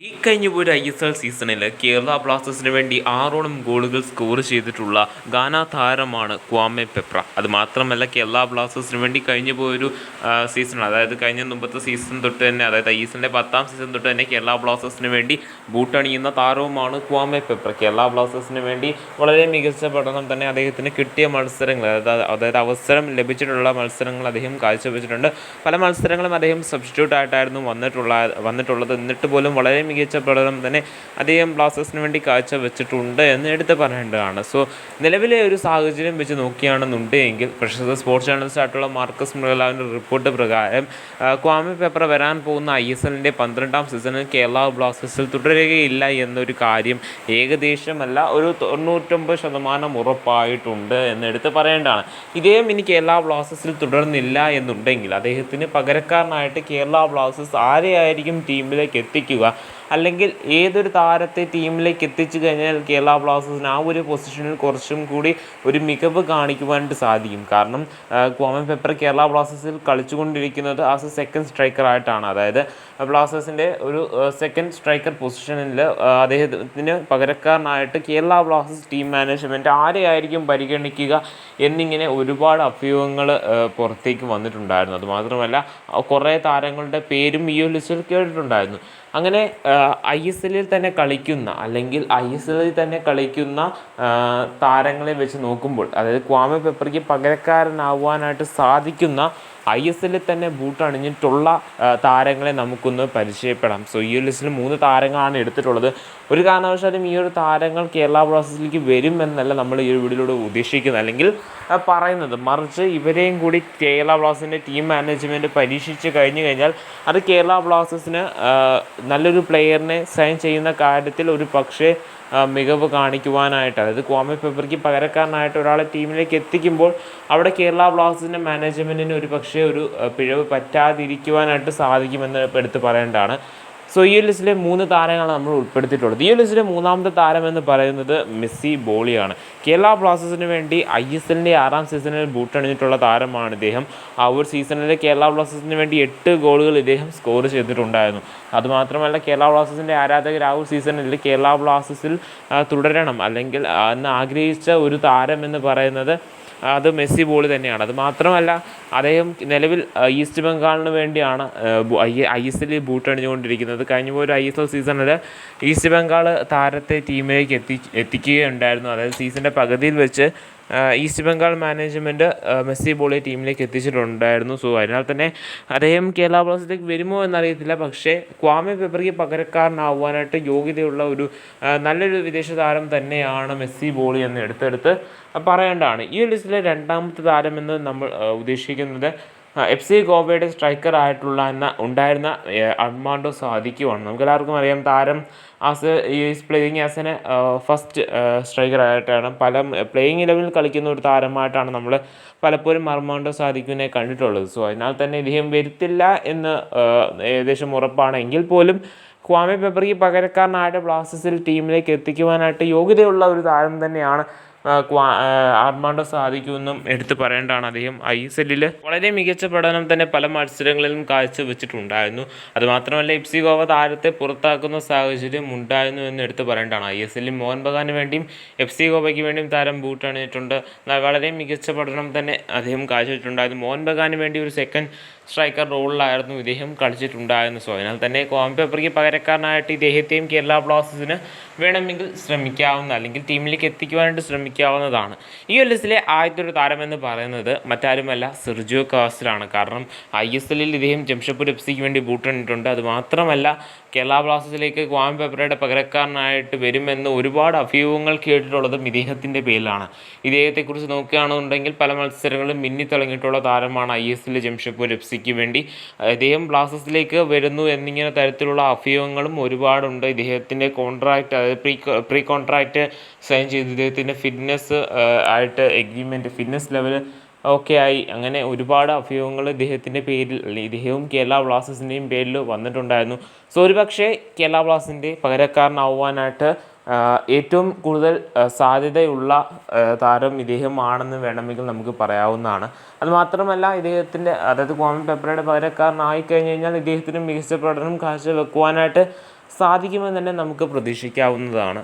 ഈ കഴിഞ്ഞ I S L സീസണിൽ കേരള ബ്ലാസ്റ്റേഴ്സിന് വേണ്ടി 6ഓളം ഗോളുകൾ സ്കോർ ചെയ്തിട്ടുള്ള ഗാന താരമാണ് ക്വാമെ പെപ്ര. അതുമാത്രമല്ല, കേരള ബ്ലാസ്റ്റേഴ്സിന് വേണ്ടി കഴിഞ്ഞു പോയൊരു സീസൺ, അതായത് കഴിഞ്ഞ മുമ്പത്തെ സീസൺ തൊട്ട് തന്നെ, അതായത് ഐ എസ് എല്ലിൻ്റെ 10ാം സീസൺ തൊട്ട് തന്നെ കേരള ബ്ലാസ്റ്റേഴ്സിന് വേണ്ടി ബൂട്ടണിയുന്ന താരവുമാണ് ക്വാമെ പെപ്ര. കേരള ബ്ലാസ്റ്റേഴ്സിന് വേണ്ടി വളരെ മികച്ച പഠനം തന്നെ അദ്ദേഹത്തിന് കിട്ടിയ മത്സരങ്ങൾ, അതായത് അവസരം ലഭിച്ചിട്ടുള്ള മത്സരങ്ങൾ അദ്ദേഹം കാഴ്ചവെച്ചിട്ടുണ്ട്. പല മത്സരങ്ങളും അദ്ദേഹം സബ്സ്റ്റിറ്റ്യൂട്ട് ആയിട്ടായിരുന്നു വന്നിട്ടുള്ളത്. എന്നിട്ട് പോലും വളരെ മികച്ച പ്രകടനം തന്നെ അദ്ദേഹം ബ്ലാസ്റ്റേഴ്സിന് വേണ്ടി കാഴ്ചവെച്ചിട്ടുണ്ട് എന്ന് എടുത്ത് പറയേണ്ടതാണ്. സോ നിലവിലെ ഒരു സാഹചര്യം വെച്ച് നോക്കുകയാണെന്നുണ്ടെങ്കിൽ പ്രശസ്ത സ്പോർട്സ് ജേർണലിസ്റ്റ് ആയിട്ടുള്ള മാർക്കസ് മൃഗലാവിൻ്റെ റിപ്പോർട്ട് പ്രകാരം ക്വാമെ പെപ്ര വരാൻ പോകുന്ന ഐ എസ് എല്ലിൻ്റെ 12ാം സീസണിൽ കേരള ബ്ലാസ്റ്റേഴ്സിൽ തുടരുകയില്ല എന്നൊരു കാര്യം ഏകദേശമല്ല, ഒരു 99% ഉറപ്പായിട്ടുണ്ട് എന്നെടുത്ത് പറയേണ്ടതാണ്. ഇദ്ദേഹം ഇനി കേരള ബ്ലാസ്റ്റേഴ്സിൽ തുടർന്നില്ല എന്നുണ്ടെങ്കിൽ അദ്ദേഹത്തിന് പകരക്കാരനായിട്ട് കേരള ബ്ലാസ്റ്റേഴ്സ് ആരെയായിരിക്കും ടീമിലേക്ക് എത്തിക്കുക, അല്ലെങ്കിൽ ഏതൊരു താരത്തെ ടീമിലേക്ക് എത്തിച്ചു കഴിഞ്ഞാൽ കേരള ബ്ലാസ്റ്റേഴ്സിന് ആ ഒരു പൊസിഷനിൽ കുറച്ചും കൂടി ഒരു മികവ് കാണിക്കുവാനായിട്ട് സാധിക്കും. കാരണം ക്വാമെ പെപ്ര കേരള ബ്ലാസ്റ്റേഴ്സിൽ കളിച്ചുകൊണ്ടിരിക്കുന്നത് ആസ് എ സെക്കൻഡ് സ്ട്രൈക്കറായിട്ടാണ്. അതായത് ബ്ലാസ്റ്റേഴ്സിൻ്റെ ഒരു സെക്കൻഡ് സ്ട്രൈക്കർ പൊസിഷനിൽ അദ്ദേഹത്തിന് പകരക്കാരനായിട്ട് കേരള ബ്ലാസ്റ്റേഴ്സ് ടീം മാനേജ്മെൻറ്റ് ആരെയായിരിക്കും പരിഗണിക്കുക എന്നിങ്ങനെ ഒരുപാട് അഭ്യൂഹങ്ങൾ പുറത്തേക്ക് വന്നിട്ടുണ്ടായിരുന്നു. അതുമാത്രമല്ല, കുറേ താരങ്ങളുടെ പേരും ഈ ഒരു ലിസ്റ്റിൽ കേട്ടിട്ടുണ്ടായിരുന്നു. അങ്ങനെ ഐ എസ് എല്ലിൽ തന്നെ കളിക്കുന്ന, അല്ലെങ്കിൽ ഐ എസ് എല്ലിൽ തന്നെ കളിക്കുന്ന താരങ്ങളെ വെച്ച് നോക്കുമ്പോൾ, അതായത് ക്വാമെ പെപ്രയ്ക്ക് പകരക്കാരനാവാനായിട്ട് സാധിക്കുന്ന ഐ എസ് എല്ലിൽ തന്നെ ബൂട്ടണിഞ്ഞിട്ടുള്ള താരങ്ങളെ നമുക്കൊന്ന് പരിചയപ്പെടാം. സോ ഈ ഒരു ലിസ്റ്റിൽ 3 താരങ്ങളാണ് എടുത്തിട്ടുള്ളത്. ഒരു കാരണവശാലും ഈ ഒരു താരങ്ങൾ കേരള ബ്ലാസ്റ്റേഴ്സിലേക്ക് വരും എന്നല്ല നമ്മൾ ഈ ഒരു വീഡിയോയിലൂടെ ഉദ്ദേശിക്കുന്നത്, അല്ലെങ്കിൽ പറയുന്നത്, മറിച്ച് ഇവരെയും കൂടി കേരള ബ്ലാസ്റ്റേഴ്സിൻ്റെ ടീം മാനേജ്മെൻറ്റ് പരീക്ഷിച്ച് കഴിഞ്ഞാൽ അത് കേരള ബ്ലാസ്റ്റേഴ്സിന് നല്ലൊരു പ്ലെയറിനെ സൈൻ ചെയ്യുന്ന കാര്യത്തിൽ ഒരു പക്ഷേ മികവ് കാണിക്കുവാനായിട്ട്, അതായത് ക്വാമെ പെപ്രയ്ക്ക് പകരക്കാരനായിട്ട് ഒരാളെ ടീമിലേക്ക് എത്തിക്കുമ്പോൾ അവിടെ കേരള ബ്ലാസ്റ്റേഴ്സിൻ്റെ മാനേജ്മെൻറ്റിന് ഒരു പക്ഷേ ഒരു പിഴവ് പറ്റാതിരിക്കുവാനായിട്ട് സാധിക്കുമെന്ന് എടുത്ത് പറയേണ്ടതാണ്. സോ ഈ ലിസ്റ്റിലെ 3 താരങ്ങളാണ് നമ്മൾ ഉൾപ്പെടുത്തിയിട്ടുള്ളത്. ഈ ലിസ്റ്റിലെ 3ാമത്തെ താരം എന്ന് പറയുന്നത് മെസ്സി ബോളിയാണ്. കേരള ബ്ലാസ്റ്റേഴ്സിന് വേണ്ടി ഐ എസ് എല്ലിൻ്റെ 6ാം സീസണിൽ ബൂട്ടണിഞ്ഞിട്ടുള്ള താരമാണ് ഇദ്ദേഹം. ആ ഒരു സീസണിൽ കേരള ബ്ലാസ്റ്റേഴ്സിന് വേണ്ടി 8 ഗോളുകൾ ഇദ്ദേഹം സ്കോർ ചെയ്തിട്ടുണ്ടായിരുന്നു. അതുമാത്രമല്ല, കേരള ബ്ലാസ്റ്റേഴ്സിൻ്റെ ആരാധകർ ആ ഒരു സീസണിൽ കേരള ബ്ലാസ്റ്റേഴ്സിൽ തുടരണം, അല്ലെങ്കിൽ അന്ന് ആഗ്രഹിച്ച ഒരു താരം എന്ന് പറയുന്നത് അത് മെസ്സി ബോളി തന്നെയാണ്. അത് മാത്രമല്ല, അദ്ദേഹം നിലവിൽ ഈസ്റ്റ് ബംഗാളിന് വേണ്ടിയാണ് ഐ എസ് എല്ലിൽ ബൂട്ടണിഞ്ഞുകൊണ്ടിരിക്കുന്നത്. കഴിഞ്ഞ ഒരു ഐ എസ് എൽ സീസണിൽ ഈസ്റ്റ് ബംഗാൾ താരത്തെ ടീമിലേക്ക് എത്തിക്കുകയുണ്ടായിരുന്നു. അതായത് സീസണിൻ്റെ പകുതിയിൽ വെച്ച് ഈസ്റ്റ് ബംഗാൾ മാനേജ്മെൻറ്റ് മെസ്സി ബോളിയെ ടീമിലേക്ക് എത്തിച്ചിട്ടുണ്ടായിരുന്നു. സോ അതിനാൽ തന്നെ അദ്ദേഹം കേരള ബ്ലാസ്റ്റേഴ്സിലേക്ക് വരുമോ എന്നറിയത്തില്ല. പക്ഷേ ക്വാമെ പെപ്രയ്ക്ക് പകരക്കാരനാവാനായിട്ട് യോഗ്യതയുള്ള ഒരു നല്ലൊരു വിദേശ താരം തന്നെയാണ് മെസ്സി ബോളി എന്ന് എടുത്തെടുത്ത് പറയേണ്ടതാണ്. ഈ ലിസ്റ്റിലെ 2ാമത്തെ താരമെന്ന് നമ്മൾ ഉദ്ദേശിക്കുന്നത് എഫ് സി ഗോവയുടെ സ്ട്രൈക്കറായിട്ടുള്ള ഉണ്ടായിരുന്ന അർമാൻഡോ സാദിക്കുവാണ്. നമുക്കെല്ലാവർക്കും അറിയാം, താരം is playing as an first സ്ട്രൈക്കറായിട്ടാണ്, പല പ്ലേയിങ് ലെവലിൽ കളിക്കുന്ന ഒരു താരമായിട്ടാണ് നമ്മൾ പലപ്പോഴും അർമാൻഡോ സാദിക്കിനെ കണ്ടിട്ടുള്ളത്. സോ അതിനാൽ തന്നെ ഇദ്ദേഹം വരുത്തില്ല എന്ന് ഏകദേശം ഉറപ്പാണ്. എങ്കിൽ പോലും ക്വാമെ പെപ്രയ്ക്ക് പകരക്കാരനായിട്ട് ബ്ലാസ്റ്റേഴ്സിൽ ടീമിലേക്ക് എത്തിക്കുവാനായിട്ട് യോഗ്യതയുള്ള ഒരു താരം തന്നെയാണ് അർമാൻഡോ സാദിക്കുമെന്നും എടുത്ത് പറയേണ്ടതാണ്. അദ്ദേഹം ഐ എസ് എല്ലിൽ വളരെ മികച്ച പ്രകടനം തന്നെ പല മത്സരങ്ങളിലും കാഴ്ചവെച്ചിട്ടുണ്ടായിരുന്നു. അതുമാത്രമല്ല, എഫ് സി ഗോവ താരത്തെ പുറത്താക്കുന്ന സാഹചര്യം ഉണ്ടായിരുന്നു എന്ന് എടുത്ത് പറയേണ്ടതാണ്. ഐ എസ് എല്ലിൽ മോഹൻ ബഗാന് വേണ്ടിയും എഫ് സി ഗോവയ്ക്ക് വേണ്ടിയും താരം ബൂട്ടണിഞ്ഞിട്ടുണ്ട്. വളരെ മികച്ച പഠനം തന്നെ അദ്ദേഹം കാഴ്ചവെച്ചിട്ടുണ്ടായിരുന്നു. മോഹൻ ബഗാന് വേണ്ടി ഒരു സെക്കൻഡ് സ്ട്രൈക്കർ റോളിലായിരുന്നു ഇദ്ദേഹം കളിച്ചിട്ടുണ്ടായിരുന്നു. സോ അതിനാൽ തന്നെ ക്വാമെ പെപ്രയ്ക്ക് പകരക്കാരനായിട്ട് ഇദ്ദേഹത്തെയും കേരള ബ്ലാസ്റ്റേഴ്സിന് വേണമെങ്കിൽ ശ്രമിക്കാവുന്ന, അല്ലെങ്കിൽ ടീമിലേക്ക് എത്തിക്കുവാനായിട്ട് ശ്രമിക്കാവുന്നതാണ്. ഈ ഒരു ലിസ്റ്റിലെ ആദ്യത്തെ ഒരു താരമെന്ന് പറയുന്നത് മറ്റാരുമല്ല, സെർജിയോ കാസ്റ്റലാണ്. കാരണം ഐ എസ് എല്ലിൽ ഇദ്ദേഹം ജംഷഡ്പൂർ എഫ് സിക്ക് വേണ്ടി ബൂട്ടണിട്ടുണ്ട്. അതുമാത്രമല്ല, കേരള ബ്ലാസ്റ്റേഴ്സിലേക്ക് ക്വാമെ പെപ്രയുടെ പകരക്കാരനായിട്ട് വരുമെന്ന് ഒരുപാട് അഭ്യൂഹങ്ങൾ കേട്ടിട്ടുള്ളതും ഇദ്ദേഹത്തിൻ്റെ പേരിലാണ്. ഇദ്ദേഹത്തെക്കുറിച്ച് നോക്കുകയാണെന്നുണ്ടെങ്കിൽ പല മത്സരങ്ങളും മിന്നിത്തിളങ്ങിയിട്ടുള്ള താരമാണ് ഐ എസ് എല്ലിൽ ജംഷഡ്പൂർ എഫ് സിക്ക് വേണ്ടി. ഇദ്ദേഹം ബ്ലാസ്റ്റേഴ്സിലേക്ക് വരുന്നു എന്നിങ്ങനെ തരത്തിലുള്ള അഭ്യൂഹങ്ങളും ഒരുപാടുണ്ട്. ഇദ്ദേഹത്തിൻ്റെ കോൺട്രാക്റ്റ്, അതായത് പ്രീ കോൺട്രാക്റ്റ് സൈൻ ചെയ്ത് ഇദ്ദേഹത്തിൻ്റെ ഫിറ്റ്നസ് ആയിട്ട് എഗ്രിമെൻറ്റ്, ഫിറ്റ്നസ് ലെവൽ ഒക്കെ ആയി, അങ്ങനെ ഒരുപാട് അഭ്യൂഹങ്ങൾ ഇദ്ദേഹത്തിൻ്റെ പേരിൽ, ഇദ്ദേഹവും കേരള ബ്ലാസ്റ്റേഴ്സിൻ്റെയും പേരിൽ വന്നിട്ടുണ്ടായിരുന്നു. സോ ഒരു പക്ഷേ കേരള ബ്ലാസ്റ്റേഴ്സിൻ്റെ പകരക്കാരനാവാനായിട്ട് ഏറ്റവും കൂടുതൽ സാധ്യതയുള്ള താരം ഇദ്ദേഹമാണെന്ന് വേണമെങ്കിൽ നമുക്ക് പറയാവുന്നതാണ്. അതുമാത്രമല്ല, ഇദ്ദേഹത്തിൻ്റെ, അതായത് ക്വാമെ പെപ്രയുടെ പകരക്കാരനായി കഴിഞ്ഞ് കഴിഞ്ഞാൽ ഇദ്ദേഹത്തിന് മികച്ച പ്രകടനം കാഴ്ചവെക്കുവാനായിട്ട് സാധിക്കുമെന്ന് തന്നെ നമുക്ക് പ്രതീക്ഷിക്കാവുന്നതാണ്.